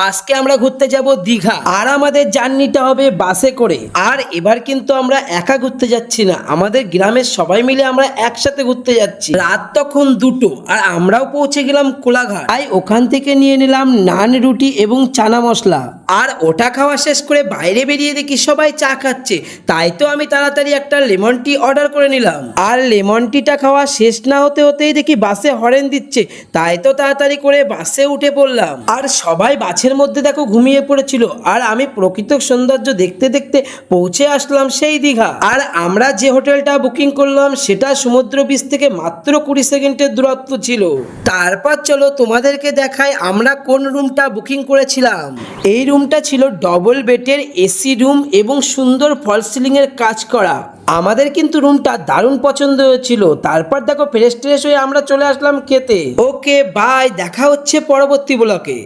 আজকে আমরা ঘুরতে যাব দীঘা, আর আমাদের জার্নিটা হবে বাসে করে। আর এবার কিন্তু আমরা একা ঘুরতে যাচ্ছি না, আমাদের গ্রামের সবাই মিলে আমরা একসাথে ঘুরতে যাচ্ছি। রাত তখন 2টো, আর আমরাও পৌঁছে গেলাম কোলাঘাট। তাই ওখান থেকে নিয়ে নিলাম নান, রুটি এবং চানা মশলা। আর ওটা খাওয়া শেষ করে বাইরে বেরিয়ে দেখি সবাই চা খাচ্ছে, তাই তো আমি তাড়াতাড়ি একটা লেমন টি অর্ডার করে নিলাম। আর লেমন টিটা খাওয়া শেষ না হতে হতেই দেখি বাসে হরেন দিচ্ছে, তাই তো তাড়াতাড়ি করে বাসে উঠে পড়লাম। আর সবাই বাসের মধ্যে দেখো ঘুমিয়ে পড়েছিল, আর আমি প্রকৃত সৌন্দর্য দেখতে দেখতে পৌঁছে আসলাম সেই দীঘা। আর আমরা যে হোটেলটা বুকিং করলাম সেটা সমুদ্র বিচ থেকে মাত্র 20 সেকেন্ডের দূরত্ব ছিল। তারপর চলো তোমাদেরকে দেখাই আমরা কোন রুমটা বুকিং করেছিলাম। এই রুমটা ছিল ডবল বেডের এসি রুম এবং সুন্দর ফল সিলিং এর কাজ করা। আমাদের কিন্তু রুমটা দারুণ পছন্দ হয়েছিল। তারপর দেখো ফ্রেশ ট্রেশ হয়ে আমরা চলে আসলাম খেতে। ওকে বাই, দেখা হচ্ছে পরবর্তী ব্লকে।